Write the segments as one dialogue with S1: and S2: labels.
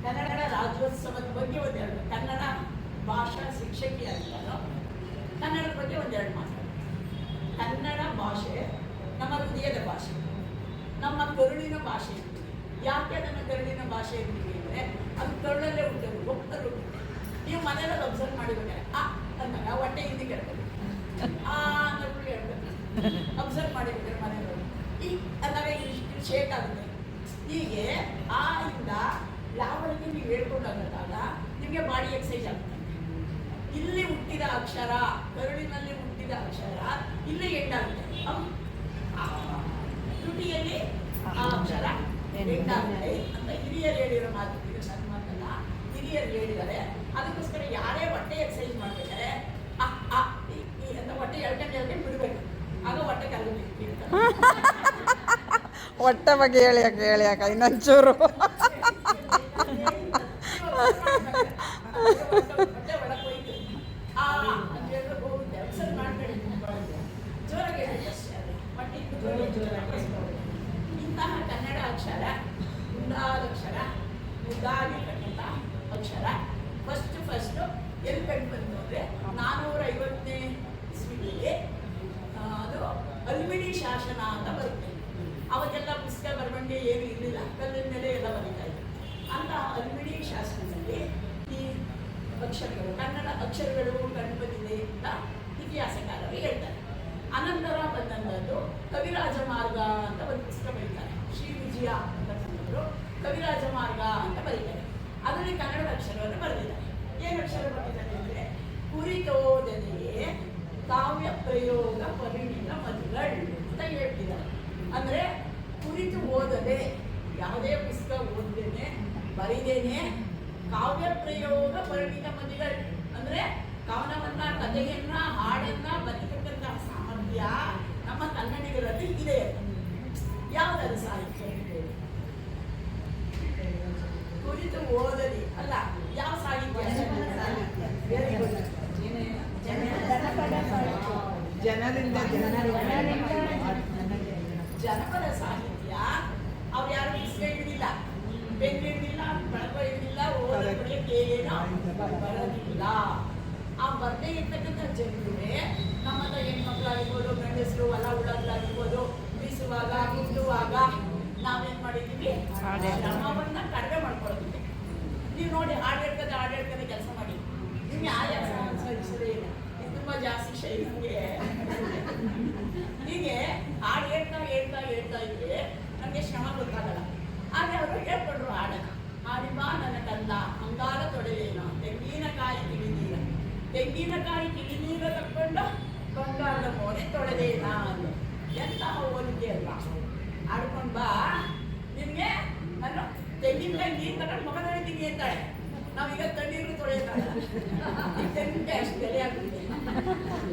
S1: ಕನ್ನಡ ರಾಜ್ಯೋತ್ಸವದ ಬಗ್ಗೆ ಒಂದೆರಡು, ಕನ್ನಡ ಭಾಷಾ ಶಿಕ್ಷಕಿಯಾಗಿ ನಾನು ಕನ್ನಡದ ಬಗ್ಗೆ ಒಂದೆರಡು ಮಾತಾಡ್ತೀನಿ. ಕನ್ನಡ ಭಾಷೆ ನಮ್ಮ ಹೃದಯದ ಭಾಷೆ, ನಮ್ಮ ಕರುಳಿನ ಭಾಷೆ. ಯಾಕೆ ಅದನ್ನು ಕರುಳಿನ ಭಾಷೆ ಅಂತೀವಿ ಅಂದರೆ ಅದು ಕರುಳಲ್ಲೇ ಹುಟ್ಟೋದು, ಹೋಗ್ತದೆ. ನೀವು ಮನೆಯಲ್ಲಿ ಅಬ್ಸರ್ವ್ ಮಾಡಿಬೇಕಾದ್ರೆ ಅಂದಾಗ ಹೊಟ್ಟೆ ಹಿಂದೆ ಕೇಳ್ಬೇಕು, ಅನ್ನೋದು ಹೇಳ್ಬೇಕು. ಅಬ್ಸರ್ವ್ ಮಾಡಿಬೇಕಾದ್ರೆ ಮನೆಯವರು ಈ ಅಂದಾಗ ಇಷ್ಟು ಶೇಕ್ ಆಗುತ್ತೆ. ಹೀಗೆ ಆ ಇಂದ ಯಾವಳಿಗೆ ನೀವು ಹೇಳ್ಕೊಂಡಾಗ ನಿಮಗೆ ಬಾಡಿ ಎಕ್ಸಸೈಸ್ ಆಗುತ್ತೆ. ಇಲ್ಲಿ ಹುಟ್ಟಿದ ಅಕ್ಷರ, ಕರುಳಿನಲ್ಲಿ ಹುಟ್ಟಿದ ಅಕ್ಷರ ಇಲ್ಲಿ ಎಂಡಾಗುತ್ತೆ. ತುಟಿಯಲ್ಲಿ ಆ ಅಕ್ಷರ ಎಂಡಾಗುತ್ತೆ ಅಂತ ಹಿರಿಯರು ಹೇಳಿರೋ ಮಾತು. ಇದು ನನ್ನ ಮಾತಲ್ಲ, ಹಿರಿಯರು ಹೇಳಿದ್ದಾರೆ. ಅದಕ್ಕೋಸ್ಕರ ಯಾರೇ ಹೊಟ್ಟೆ ಎಕ್ಸಸೈಸ್ ಮಾಡ್ಬೇಕಾದ್ರೆ ಅಂತ ಹೊಟ್ಟೆ ಎಳ್ಕೊಂಡು ಬಿಡಬೇಕು. ಆಗ ಹೊಟ್ಟೆ ಕಲ್ಲಬೇಕು.
S2: ಹೊಟ್ಟೆ ಬಗ್ಗೆ ಹೇಳಿಯಾಕ ಇನ್ನೊಂಚೂರು
S1: ಇಂತಹ ಕನ್ನಡ ಅಕ್ಷರ ಮುಂದಾದಕ್ಷರ, ಮುದ್ದಾಗಿರ್ತಕ್ಕಂಥ ಅಕ್ಷರ ಫಸ್ಟ್ ಎಲ್ಲಿ ಕಂಡು ಬಂತು ಅಂದರೆ 450ನೇ ಇಸ್ವಿಯಲ್ಲಿ ಅದು ಅಲ್ಮಿಡಿ ಶಾಸನ ಅಂತ ಬರುತ್ತೆ. ಅವಾಗೆಲ್ಲ ಪುಸ್ತಕ ಬರವಣಿಗೆ ಏನು ಇರಲಿಲ್ಲ, ಕಲ್ಲಿನ ಮೇಲೆ ಎಲ್ಲ ಬರೀತಾ ಇದ್ರು. ಅಂತ ಅಲ್ಮಿಡಿ ಶಾಸನದಲ್ಲಿ ಈ ಅಕ್ಷರಗಳು, ಕನ್ನಡ ಅಕ್ಷರಗಳು ಕಂಡು ಬಂದಿದೆ ಅಂತ ಇತಿಹಾಸಕಾರರು ಹೇಳ್ತಾರೆ. ಅನಂತರ ಬಂದಂಥದ್ದು ಕವಿರಾಜ ಮಾರ್ಗ ಅಂತ ಒಂದು ಪುಸ್ತಕ ಬರೀತಾರೆ. ಶ್ರೀ ವಿಜಯ ಅಂತಕ್ಕಂಥವರು ಕವಿರಾಜ ಮಾರ್ಗ ಅಂತ ಬರೀತಾರೆ. ಅದರಲ್ಲಿ ಕನ್ನಡದ ಅಕ್ಷರವನ್ನು ಬರೆದಿದ್ದಾರೆ. ಏನು ಅಕ್ಷರ ಬರೆದಿದ್ದಾರೆ ಅಂದರೆ ಕುರಿತೋದನೆಯೇ ಕಾವ್ಯ ಪ್ರಯೋಗ ಪರಿಣಿತ ಮದುಗಳು ಅಂತ ಹೇಳ್ತಿದ್ದಾರೆ. ಅಂದರೆ ಕುರಿತು ಓದದೆ, ಯಾವುದೇ ಪುಸ್ತಕ ಓದದೇನೆ ಬರೀದೇನೆ ಕಾವ್ಯ ಪ್ರಯೋಗ ಪರಿಣಿತ ಮದುಗಳು ಅಂದರೆ ಕವನವನ್ನ, ಕಥೆಯನ್ನ, ಹಾಡನ್ನ ಬರೀತಕ್ಕಂತಹ ಸಾಮರ್ಥ್ಯ ನಮ್ಮ ಕನ್ನಡಿಗರಲ್ಲಿ ಇದೆ. ಯಾವುದಾದ್ರು ಸಾಹಿತ್ಯ ಕುರಿತು ಓದಲಿ ಅಲ್ಲ, ಯಾವ ಸಾಹಿತ್ಯ? ಜನಪದ ಸಾಹಿತ್ಯ. ಅವ್ರು ಯಾರು ಪುಸ್ತಕ ಹಿಡಿದಿಲ್ಲ, ಪೆನ್ ಹಿಡಿದಿಲ್ಲ, ಬಳಕ ಹಿಡಿದಿಲ್ಲ, ಓದಕ್ಕೆ ಏನೋ ಬರೋದಿಲ್ಲ. ಆ ಬರ್ದೇ ಇರ್ತಕ್ಕಂಥ ಜನರಿಗೆ ನಮ್ಮಂತ ಹೆಣ್ಮಕ್ಳಾಗಿರ್ಬೋದು, ಗಂಡಸರು ಹೊಲ ಉಳ್ಳಾಗಿರ್ಬೋದು, ಬೀಸುವಾಗ ಕುಟ್ಟುವಾಗ ನಾವೇನ್ ಮಾಡಿದ್ದೀವಿ, ಶ್ರಮವನ್ನ ಕಡಿಮೆ ಮಾಡ್ಕೊಳ್ತೀವಿ. ನೀವು ನೋಡಿ ಹಾಡು ಹೇಳ್ಕದೆ ಕೆಲಸ ಮಾಡಿ, ನಿಮ್ಗೆ ಆಯಾಸ ಅನ್ಸೋದೇ ಇಲ್ಲ. ಇದು ತುಂಬ ಜಾಸ್ತಿ ಶೈಲಿಗೆ. ಹೀಗೆ ಹಾಡು ಹೇಳ್ತಾ ಇದ್ರೆ ನಮಗೆ ಶ್ರಮ ಗೊತ್ತಾಗಲ್ಲ. ಆದರೆ ಅವರು ಹೇಳ್ಕೊಂಡ್ರು ಹಾಡನ್ನ. ಹಾಡಿಬ ನನ್ನ ಕಂದ ಅಂಗಾಲ ತೊಡೆಯೇನ ತೆಂಗಿನಕಾಯಿ ಕಿಳಿನೀರ ತಕ್ಕೊಂಡು ಬಂಗಾರದ ಮೋನೆ ತೊಳೆದೇನ ಅಂದು. ಎಂತಹ ಹೋಲಿಕೆ ಅಲ್ಲ. ಆಡ್ಕೊಂಡು ಬಾ, ನಿಮಗೆ ನಾನು ತೆಂಗಿನಕಾಯಿ ನೀರು ತಗೊಂಡು ಮಗ ತೊಳಿತೀನಿ ಅಂತಾಳೆ. ನಾವೀಗ ತಣ್ಣೀರು ತೊಳೆಯೋಕ್ಕಾಗಲ್ಲ, ತೆಂಗಿನಕಾಯಿ ಅಷ್ಟು ಬೆಲೆ ಆಗ್ತಿದೆ.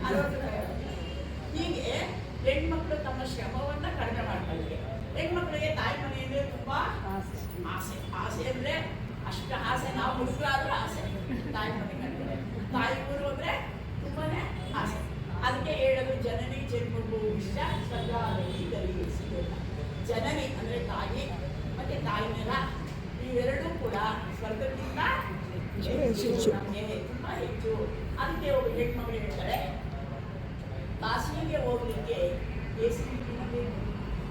S1: 60 ರೂಪಾಯಿ. ಹೀಗೆ ಹೆಣ್ಮಕ್ಳು ತಮ್ಮ ಶ್ರಮವನ್ನ ಕಡಿಮೆ ಮಾಡ್ತಾರೆ. ಹೆಣ್ಮಕ್ಳಿಗೆ ತಾಯಿ ಮನೆ ಅಂದರೆ ತುಂಬಾ ಆಸೆ ಅಂದರೆ ಅಷ್ಟು ಆಸೆ. ನಾವು ಹುಡುಗರಾದ್ರೂ ಆಸೆ ತಾಯಿ ಮನೆ ಕಂಡ್ರೆ, ತಾಯಿ ಊರು ಅಂದರೆ ತುಂಬಾನೇ ಆಸೆ. ಅದಕ್ಕೆ ಹೇಳೋದು ಜನನಿ ಜನ್ಮಕ್ಕೂ ಇಷ್ಟ ಸ್ವರ್ಗಾದಲ್ಲಿ ಗರಿಸಿದೆ. ಜನನಿ ಅಂದರೆ ತಾಯಿ ಮತ್ತೆ ತಾಯಿ ನೆಲ, ಇವೆರಡೂ ಕೂಡ ಸ್ವರ್ಗಕ್ಕಿಂತ ನಮಗೆ ತುಂಬ ಹೆಚ್ಚು. ಅದಕ್ಕೆ ಒಬ್ಬ ಹೆಣ್ಮಗಳು ಹೇಳ್ತಾರೆ, ಕಾಶಿಗೆ ಹೋಗ್ಲಿಕ್ಕೆ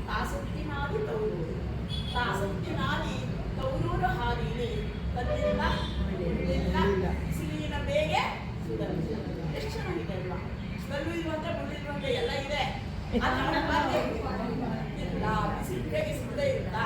S1: ತಾಸಕ್ತಿನಾದಿ ತೌರೂರು, ತಾಸಕ್ತಿನಾದಿ ತೌರೂರು ಹಾದಿಲಿ ಕಲ್ಲಿಲ್ಲ ಸಿಲಿನ ಬೇಗೆ ಸುಧರಿಸಿದ. ಎಷ್ಟು ಚೆನ್ನಾಗಿದೆ ಅಲ್ವಾ? ಕಲ್ಲು ಇರುವಂತ ಮುಳ್ಳಿರುವಂತ ಎಲ್ಲ ಇದೆ. ಇಲ್ಲ ಬಿಸಿಲು ಬೇಗ ಸಿಗದೇ ಇರುತ್ತಾ?